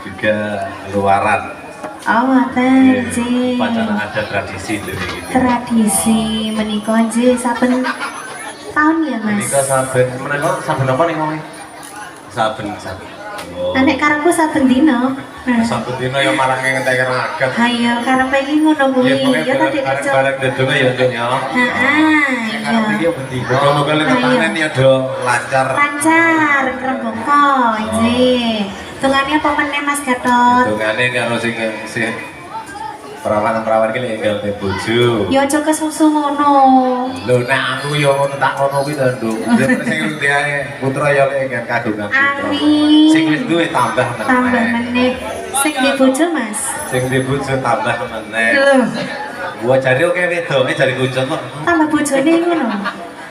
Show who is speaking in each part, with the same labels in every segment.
Speaker 1: Juga luaran.
Speaker 2: Oh, tadi.
Speaker 1: Padahal ada tradisi itu.
Speaker 2: Tradisi menikah nggih saben tahun ya, Mas.
Speaker 1: Menikah saben apa nih ngomongnya? Saben. Oh.
Speaker 2: Nek karepku saben dina.
Speaker 1: Saben dina ya marang ngentek ragat.
Speaker 2: Ayo karepe iki ngono kuwi. Ya tadi kerja.
Speaker 1: Bareng dedonge ya Nduk ya.
Speaker 2: Heeh.
Speaker 1: Karep iki bendi. Muga-muga lek panen ya do lancar.
Speaker 2: Lancar rembongko nggih. Tungane apa meneh Mas Gatot?
Speaker 1: Dungane karo sing perawan-perawan ki lek enggal te bojo.
Speaker 2: Ya aja kesusu ngono.
Speaker 1: Lho nek aku ya ngono tak ngono kuwi to Nduk. Sing ndek putra ya lek enggal kagungan putra.
Speaker 2: Amin.
Speaker 1: Sing wis duwe tambah meneh.
Speaker 2: Tambah meneh. Sing di bojo Mas.
Speaker 1: Sing di bojo tambah meneh.
Speaker 2: Lho,
Speaker 1: Gua cari oke wedoke jari kunjung kok.
Speaker 2: tambah bojone ngono.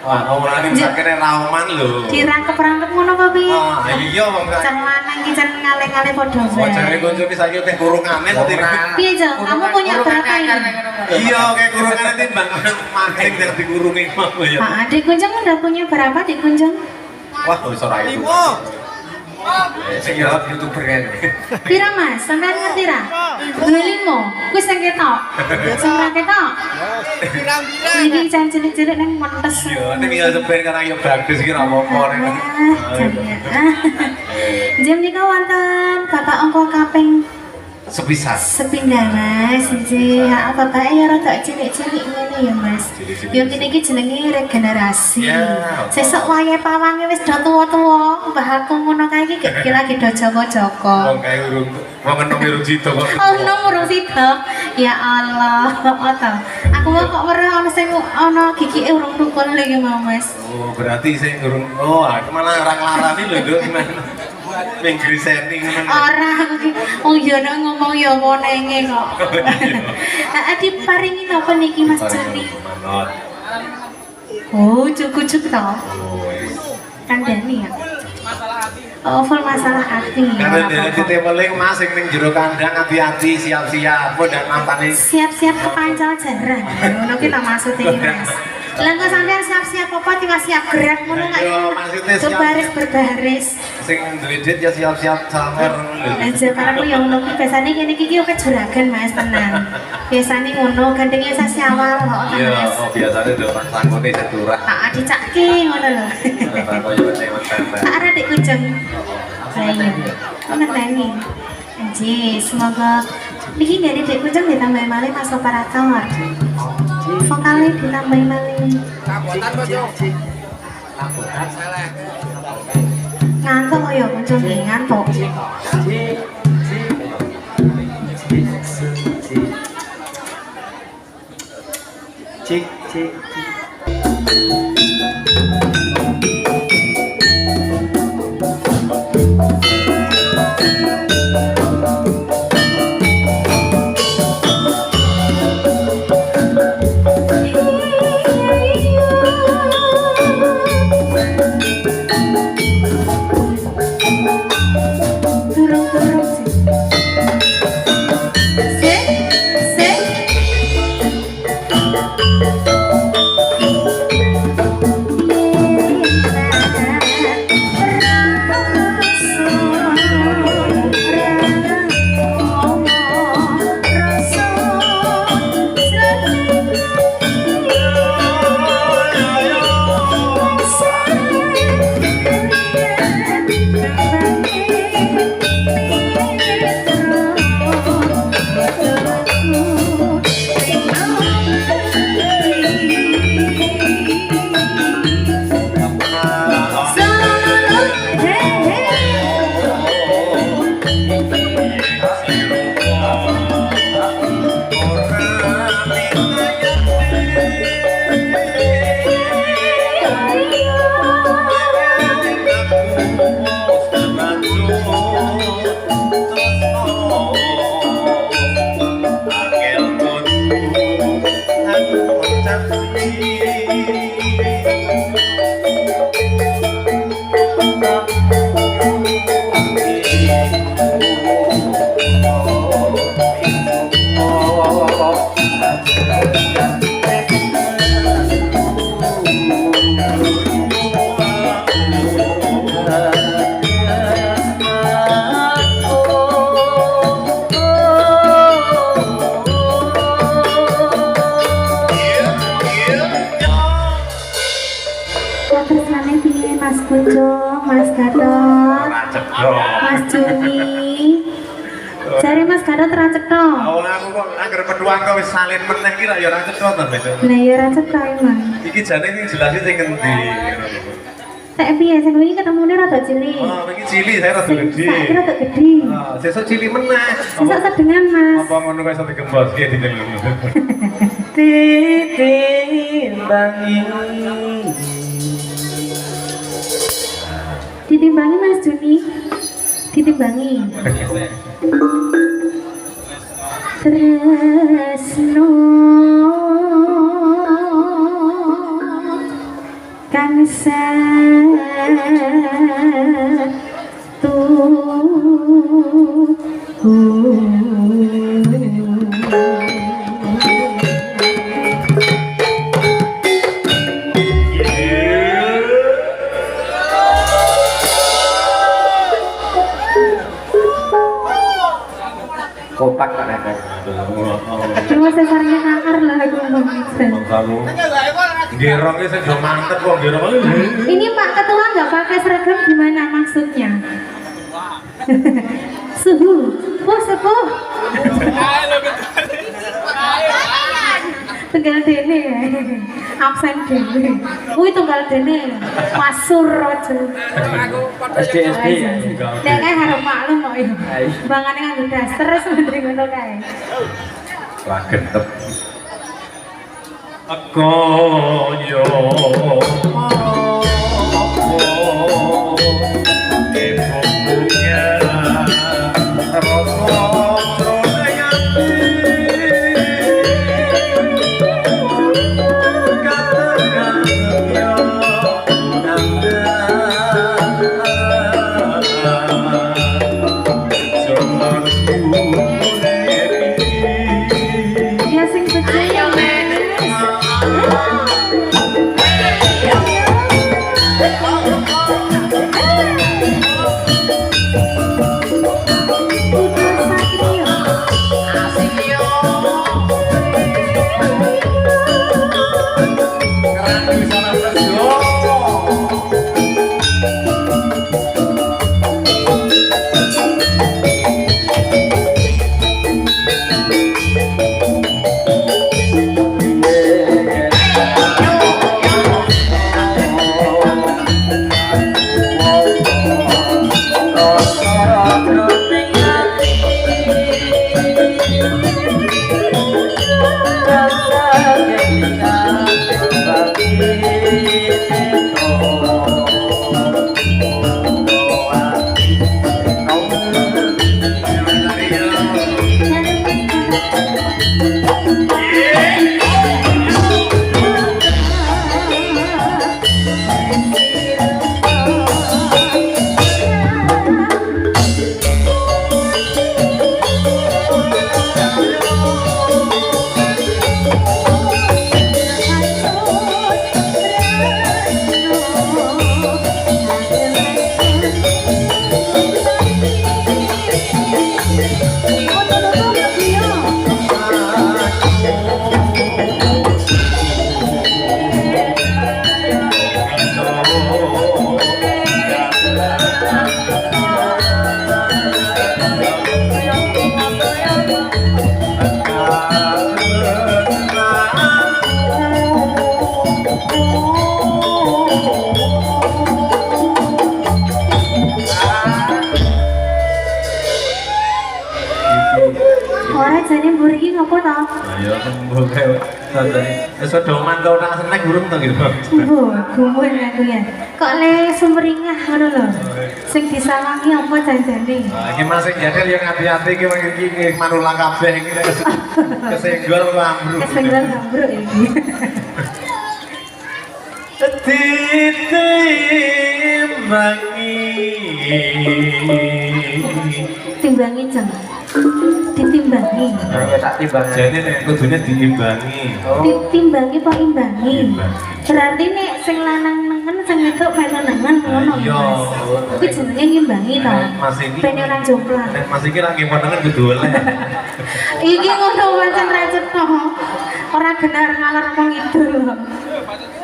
Speaker 1: Wah, omongane sakene rauman lho.
Speaker 2: Dirangkep-rangkep ngono apa piye?
Speaker 1: Ah, iya wong gak.
Speaker 2: Can lanang iki can ngale-ngale padha
Speaker 1: Oh, jare kunjung iki saiki teh kurungane to timbang.
Speaker 2: Piye, Jo? Kamu punya berapa ini?
Speaker 1: Iya, kayak kurungane timbang mancing yang dikurungi mah ya.
Speaker 2: Pak Adik Kunjung udah punya berapa di Kunjung?
Speaker 1: Wah, wis ora itu. Sing ya YouTuber kan.
Speaker 2: Pira Mas? Sampean ngerti ra? 25. Kuwi sing ketok. Sing ra ketok. Iki jan cilik-cilik nang mentes.
Speaker 1: Yo, nek ya sepen karena ya bagus iki ra apa-apa nek.
Speaker 2: Jam nika wonten Bapak angka kaping
Speaker 1: Sepisan.
Speaker 2: sepindah Mas, nggih. Ya bapake ya rada cilik-cilik ngene ya Mas. Ya kene iki jenenge regenerasi.
Speaker 1: Ya.
Speaker 2: Sesuk wayahe pawange wis do tuwa-tuwa, mbah aku ngono kae iki gek lagi do Joko-Joko.
Speaker 1: Wong kae urung wong enom urung sida kok.
Speaker 2: Oh, nomor sida. Ya Allah, oto. Aku mau kok weruh ana sing ana gigike urung tukul lho ya Mas.
Speaker 1: Oh, berarti sing urung aku malah ora nglarani lho, Nduk. Ning griseni ngono.
Speaker 2: Ora aku ki oh ya nek ngomong ya monenge kok. Heeh diparingi napa niki Mas Joni?
Speaker 1: Manot.
Speaker 2: Oh, cukup to.
Speaker 1: Oh, wis.
Speaker 2: Kandhani ya. Oh, full masalah hati.
Speaker 1: Karena dia ditemeling mas sing ning jero kandang hati-hati siap-siap dan nampane.
Speaker 2: Siap-siap kepancal jaran. Ngono ki tak maksud iki Mas. Lah kok sampean siap-siap apa tinggal siap gerak ngono kok.
Speaker 1: Yo maksudnya siap.
Speaker 2: Berbaris berbaris.
Speaker 1: Sing duwe duit ya siap-siap sawer.
Speaker 2: Aja karena yang ngono ki biasane kene iki yo kejuragan Mas tenan. Biasane ngono gandenge sasi awal kok
Speaker 1: Iya,
Speaker 2: Mas.
Speaker 1: oh biasanya do pas sangkune seturah.
Speaker 2: Tak dicaki ngono lho.
Speaker 1: Ora koyo lewat tempe.
Speaker 2: Tak ada dik kunjung. Lah iya. Kok ngerteni. Anjir, semoga niki dari dik kunjung ditambah malih Mas operator. Vokalnya ditambah malih. Ngantuk kok ya kunjung ngantuk.
Speaker 3: Cik, cik, cik.
Speaker 2: Turung-turung sih. Sik. Mas Juni. Cari Mas Gadot ra cetha.
Speaker 1: Awal aku kok anggar peduang kok wis salin meneh ki ra ya ra cetha to, Mbak.
Speaker 2: Lah ya ra cetha emang.
Speaker 1: Iki jane sing jelas sing ngendi.
Speaker 2: Tak piye sing wingi ketemune rada cilik.
Speaker 1: Oh, iki cili saya rada
Speaker 2: Sing
Speaker 1: gede.
Speaker 2: saiki rada gede.
Speaker 1: Ah, sesuk cili meneh.
Speaker 2: Sesuk sedengan Mas.
Speaker 1: Apa ngono kok iso digembos ki didelok.
Speaker 3: Ditimbangi.
Speaker 2: Ditimbangi Mas Juni. Ditimbangi. Tresno kang
Speaker 3: Kotak tak ada.
Speaker 2: cuma sesarnya ngakar lah aku ngomong.
Speaker 1: Kamu. Gerongnya sing do mantep kok gerong.
Speaker 2: Ini Pak Ketua nggak pakai seragam gimana maksudnya? Suhu, sepuh. Tunggal dene, absen dene. Wih tunggal dene, pasur aja.
Speaker 3: SD.
Speaker 2: Nek kae harus maklum kok ya. Bangane nganggo daster wis mending ngono kae.
Speaker 1: Wah gentep. Aku yo
Speaker 2: Ya sing becik ya Ora jane mbur iki ngopo to?
Speaker 1: Ayo sembuh kae. Wis doman kok tak snack burung to gitu.
Speaker 2: Mbur, gumun aku ya. Kok le sumringah ngono lho. Sing disawangi apa janjane?
Speaker 1: Nah, iki masih jadel yang hati-hati iki iki manulang kabeh iki kesenggol kok ambruk.
Speaker 2: Kesenggol ambruk iki. Timbangi jeng. Ditimbangi.
Speaker 3: Ya tak timbang.
Speaker 1: Jadi nek kudune diimbangi.
Speaker 2: Ditimbangi apa imbangi?
Speaker 1: Imbangi.
Speaker 2: Berarti nek sing lanang nengen sing wedok melu nengen ngono.
Speaker 1: Iya.
Speaker 2: Kuwi jenenge ngimbangi to.
Speaker 1: Mas iki
Speaker 2: Ben ora jomplang.
Speaker 1: nek Mas iki ra ngimonengen kudu oleh.
Speaker 2: Iki ngono pancen ra cetha. Ora genar ngalor wong itu lho.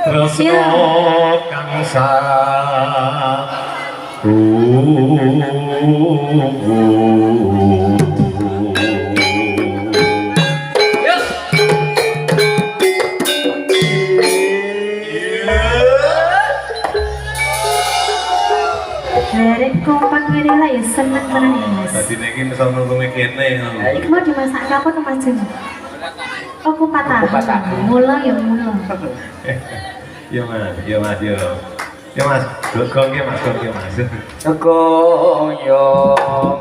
Speaker 1: Terus
Speaker 2: Iya.
Speaker 1: kang sa
Speaker 2: Dari kompak ngene lah ya seneng tenan ya Mas.
Speaker 1: Tadi ini misal nunggu kene.
Speaker 2: Iku mau dimasak apa tuh Mas Jun? Oh kupat tahu.
Speaker 3: Kupat tahu.
Speaker 2: Mula ya mula.
Speaker 1: Ya mas, ya mas, ya. Ya mas, gong ya mas, gong ya mas.
Speaker 3: Goyong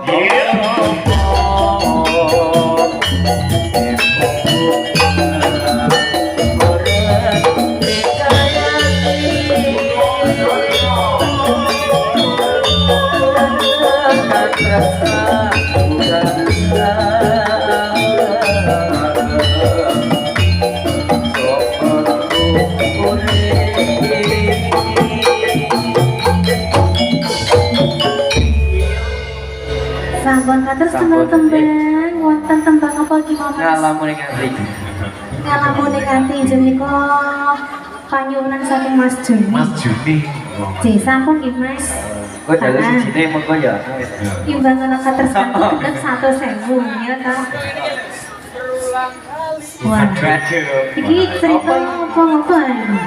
Speaker 2: Sampun kados tembang-tembang wonten tembang apa iki Mas?
Speaker 3: ngalamun ing ati.
Speaker 2: Ngalamun kanthi jenika panyuwunan saking Mas Juni.
Speaker 1: Mas Juni.
Speaker 2: J sampun nggih Mas.
Speaker 3: Kok dalu sijine mengko ya.
Speaker 2: Imbang ana katersan gendeng 100.000 ya ta. Wah, iki cerita apa-apa iki.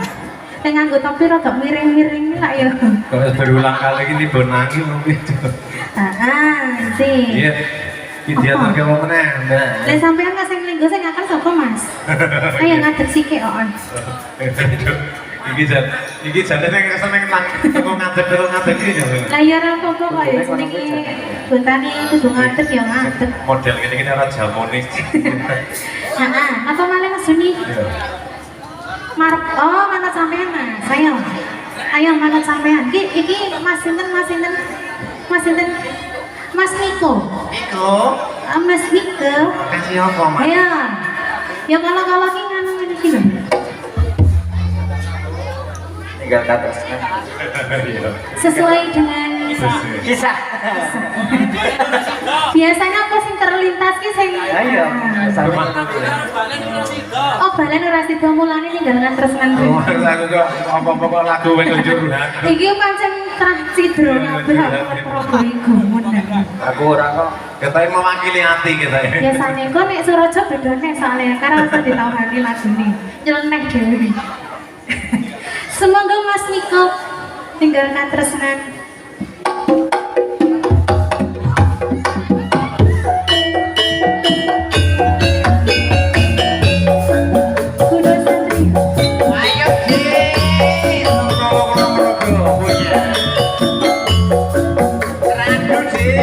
Speaker 2: Nek nganggo topi rada miring-miring lah ya.
Speaker 1: Kalau berulang kali ini bonangi mungkin.
Speaker 2: Sih.
Speaker 1: Iya. Dia
Speaker 2: Apa?
Speaker 1: tak mau meneh.
Speaker 2: Lah sampean nggak sing linggo sing akan sapa Mas? Ayo ngadeg sithik kok.
Speaker 1: Iki jane ning seneng nang ngadeg terus ngadeg iki jane.
Speaker 2: Lah ya ora apa-apa kok ya jenenge bontane kudu ngadeg ya ngadeg.
Speaker 1: Model gini ora jamone.
Speaker 2: Apa malah Mas Juni? Mana sampean Mas? Ayo mana sampean? Iki Mas sinten? Mas Niko.
Speaker 1: Iko,
Speaker 2: Mas Niko.
Speaker 1: kasih apa, Mas?
Speaker 2: Ayo. Ya kalau ki nganu ngene iki lho.
Speaker 3: Tinggal kados.
Speaker 1: Iya.
Speaker 2: Sesuai dengan
Speaker 3: Kisah.
Speaker 2: biasanya apa sing terlintas ki sing
Speaker 3: Ayo.
Speaker 2: Oh balen ora sida mulane ninggal tresnan.
Speaker 1: Oh, aku kok apa-apa lagu wis curhat.
Speaker 2: Iki pancen trah cidro kabeh apa iku munen.
Speaker 3: Aku ora kok.
Speaker 1: Kita mewakili hati kita ya.
Speaker 2: Biasane kok nek Suraja bedane soalnya karena usah ditawani lagune. Nyeleneh dhewe. Semoga Mas Niko tinggal katresnan. Kudu santri.
Speaker 1: Ayo sih. Randut sih.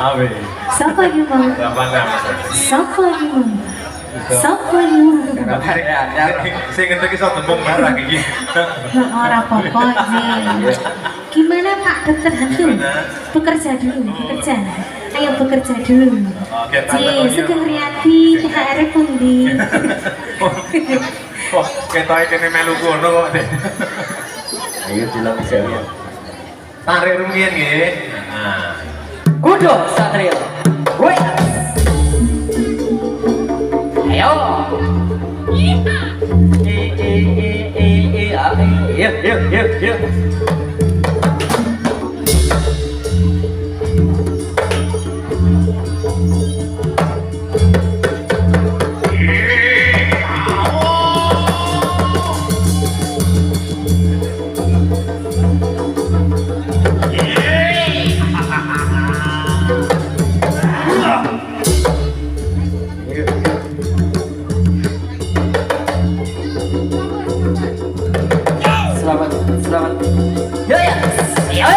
Speaker 1: Awe.
Speaker 2: Siapa lagi mau? Siapa lagi mau? Siapa lagi mau?
Speaker 1: Saya ngerti kisah tembung barang iki.
Speaker 2: Orang apa-apa sih. Gimana Pak Dokter Hantu? Bekerja dulu, bekerja. Ayo bekerja dulu. Ji, Sugeng Riyadi, THR pundi?
Speaker 1: Oh, ketoke kene melu kono kok, Dek.
Speaker 3: Ayo dilok bisa ya.
Speaker 1: Tarik rumiyin nggih. Nah.
Speaker 3: Kudu Satrio. Woi. Ayo. Yuk. Selamat. Yo ya. Yo.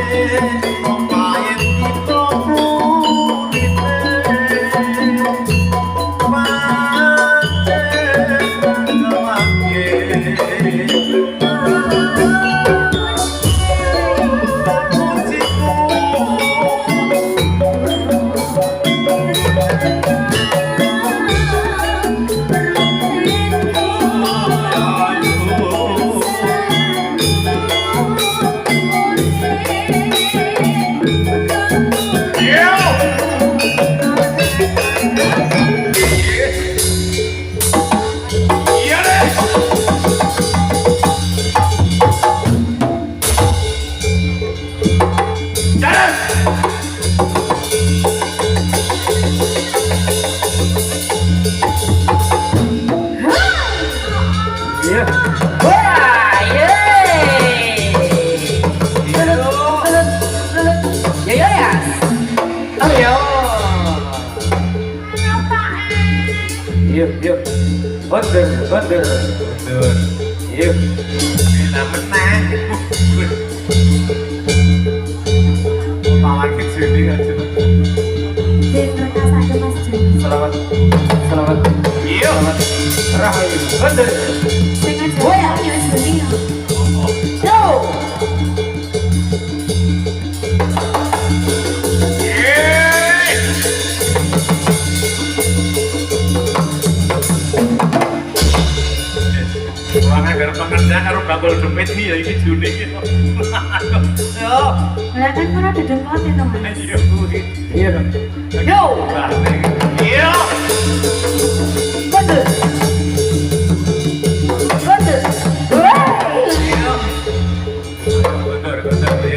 Speaker 1: pemain kita purite pancen
Speaker 3: Wah, yeay. Ya, ya. Ayo. Yuk, yuk. Order.
Speaker 1: Betul.
Speaker 3: Yuk.
Speaker 1: Enak menang. Malah kesini aja.
Speaker 2: Dan mereka saja Mas Jo.
Speaker 3: Selamat.
Speaker 1: Iya.
Speaker 3: Rahayu. Order.
Speaker 2: Sengaja
Speaker 3: Oh, ya.
Speaker 2: ya sendiri.
Speaker 3: Go.
Speaker 1: Ruangan biar pekerja karo bakul dompet nih ya ini judi. Yo.
Speaker 2: Lah kan ora ada dompet itu Mas.
Speaker 1: Ayo.
Speaker 3: Iya. Go.
Speaker 1: Iya.
Speaker 3: Order. Wah.
Speaker 1: Betul, iya.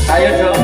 Speaker 3: Ayo dong.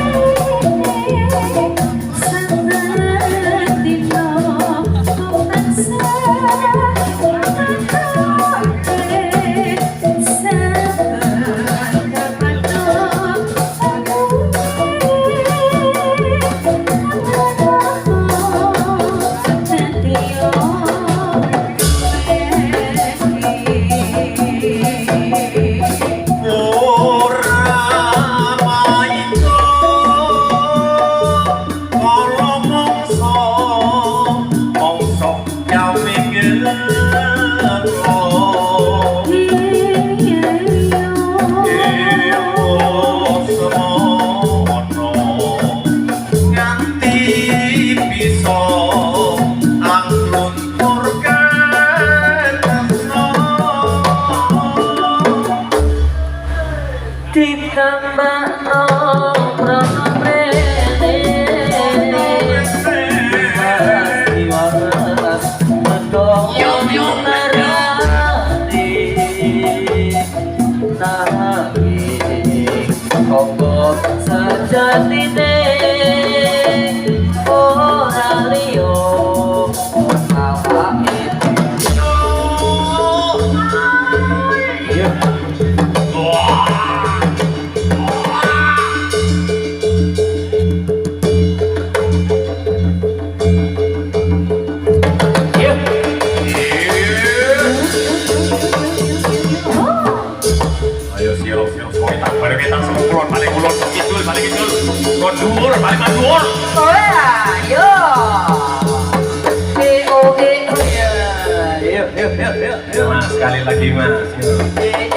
Speaker 1: Mas, sekali lagi Mas.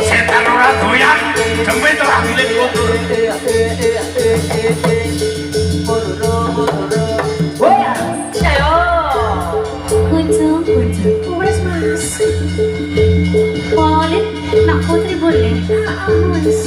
Speaker 1: Setan ora doyan, demi telah milik kultur.
Speaker 2: Kunjung. Wes Mas. Boleh, nak putri boleh. Mas.